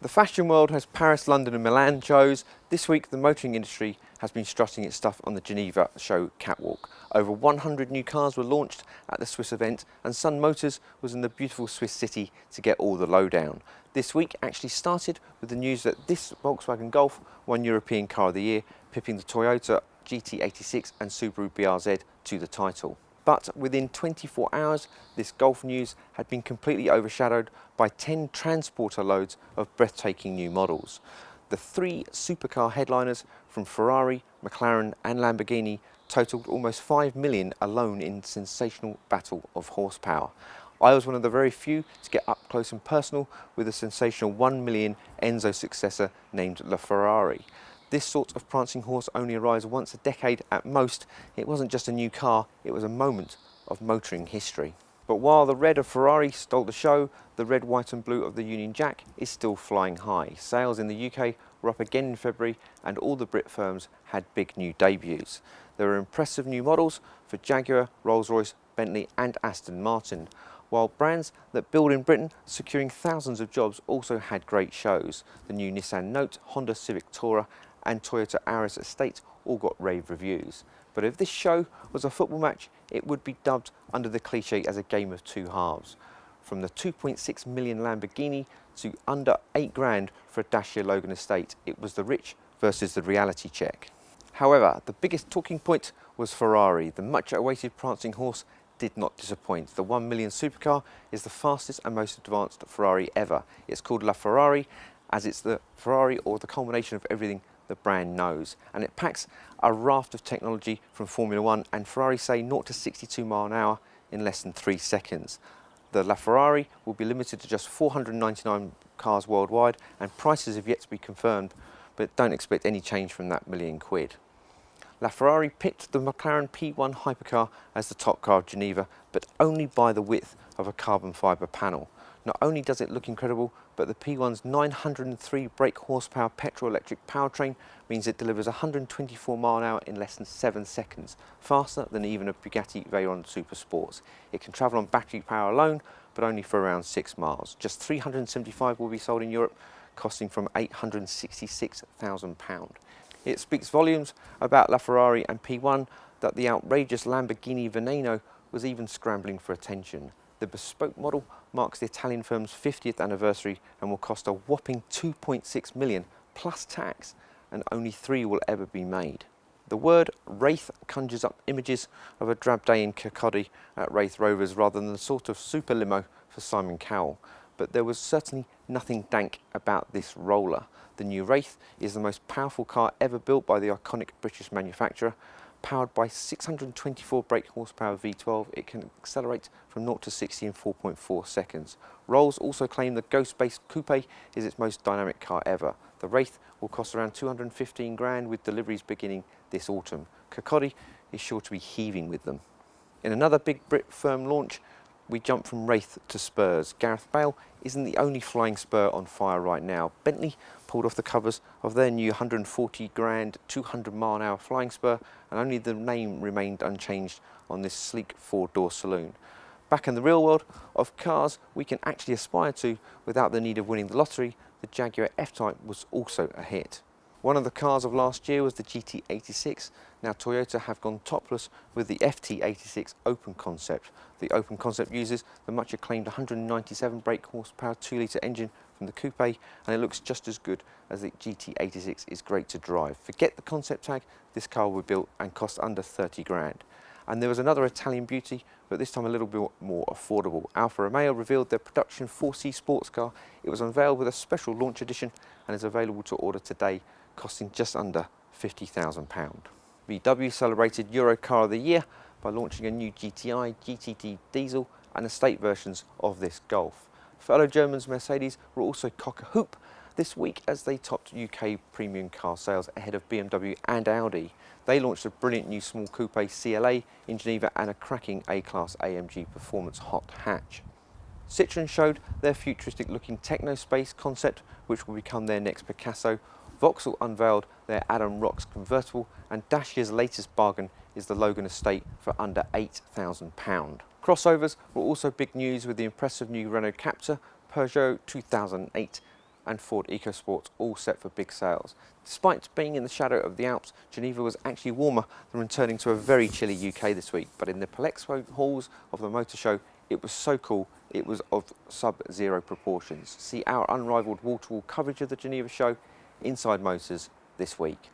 The fashion world has Paris, London and Milan shows. This week the motoring industry has been strutting its stuff on the Geneva show catwalk. Over 100 new cars were launched at the Swiss event, and Sun Motors was in the beautiful Swiss city to get all the lowdown. This week actually started with the news that this Volkswagen Golf won European Car of the Year, pipping the Toyota GT86 and Subaru BRZ to the title. But within 24 hours, this Golf news had been completely overshadowed by 10 transporter loads of breathtaking new models. The three supercar headliners from Ferrari, McLaren and Lamborghini totaled almost 5 million alone in sensational battle of horsepower. I was one of the very few to get up close and personal with the sensational 1 million Enzo successor named Ferrari. This sort of prancing horse only arrives once a decade at most. It wasn't just a new car, it was a moment of motoring history. But while the red of Ferrari stole the show, the red, white and blue of the Union Jack is still flying high. Sales in the UK were up again in February and all the Brit firms had big new debuts. There were impressive new models for Jaguar, Rolls-Royce, Bentley and Aston Martin, while brands that build in Britain, securing thousands of jobs, also had great shows. The new Nissan Note, Honda Civic Tourer and Toyota Aris Estate all got rave reviews. But if this show was a football match, it would be dubbed under the cliche as a game of two halves. From the 2.6 million Lamborghini to under 8 grand for a Dacia Logan Estate, it was the rich versus the reality check. However, the biggest talking point was Ferrari. The much awaited prancing horse did not disappoint. The 1 million supercar is the fastest and most advanced Ferrari ever. It's called La Ferrari as it's the Ferrari, or the culmination of everything the brand knows, and it packs a raft of technology from Formula 1, and Ferrari say 0 to 62 miles an hour in less than 3 seconds. The LaFerrari will be limited to just 499 cars worldwide, and prices have yet to be confirmed, but don't expect any change from that £1,000,000. LaFerrari picked the McLaren P1 hypercar as the top car of Geneva, but only by the width of a carbon fibre panel. Not only does it look incredible, but the P1's 903 brake horsepower petrol-electric powertrain means it delivers 124 miles an hour in less than 7 seconds, faster than even a Bugatti Veyron Super Sports. It can travel on battery power alone, but only for around 6 miles. Just 375 will be sold in Europe, costing from £866,000. It speaks volumes about LaFerrari and P1 that the outrageous Lamborghini Veneno was even scrambling for attention. The bespoke model marks the Italian firm's 50th anniversary and will cost a whopping 2.6 million plus tax, and only 3 will ever be made. The word Wraith conjures up images of a drab day in Kirkcaldy at Wraith Rovers rather than the sort of super limo for Simon Cowell. But there was certainly nothing dank about this roller. The new Wraith is the most powerful car ever built by the iconic British manufacturer. Powered by 624 brake horsepower V12, it can accelerate from 0 to 60 in 4.4 seconds. Rolls also claim the Ghost-based coupe is its most dynamic car ever. The Wraith will cost around 215 grand, with deliveries beginning this autumn. Kirkcaldy is sure to be heaving with them. In another big Brit firm launch, we jump from Wraith to Spurs. Gareth Bale isn't the only flying spur on fire right now. Bentley pulled off the covers of their new 140 grand, 200 mile an hour flying spur, and only the name remained unchanged on this sleek 4-door saloon. Back in the real world of cars we can actually aspire to without the need of winning the lottery, the Jaguar F-Type was also a hit. One of the cars of last year was the GT86. Now Toyota have gone topless with the FT86 Open Concept. The Open Concept uses the much acclaimed 197 brake horsepower 2-litre engine from the coupe, and it looks just as good as the GT86 is great to drive. Forget the concept tag, this car will be built and cost under 30 grand. And there was another Italian beauty, but this time a little bit more affordable. Alfa Romeo revealed their production 4C sports car. It was unveiled with a special launch edition and is available to order today, costing just under £50,000. VW celebrated Euro Car of the Year by launching a new GTI, GTD diesel and estate versions of this Golf. Fellow Germans Mercedes were also cock-a-hoop this week as they topped UK premium car sales ahead of BMW and Audi. They launched a brilliant new small coupe CLA in Geneva and a cracking A-Class AMG Performance hot hatch. Citroën showed their futuristic-looking techno-space concept, which will become their next Picasso. Vauxhall unveiled their Adam Rocks convertible, and Dacia's latest bargain is the Logan Estate for under £8,000. Crossovers were also big news with the impressive new Renault Captur, Peugeot 2008 and Ford EcoSports all set for big sales. Despite being in the shadow of the Alps, Geneva was actually warmer than returning to a very chilly UK this week. But in the Palexpo halls of the motor show, it was so cool, it was of sub-zero proportions. See our unrivaled wall-to-wall coverage of the Geneva show inside Motors this week.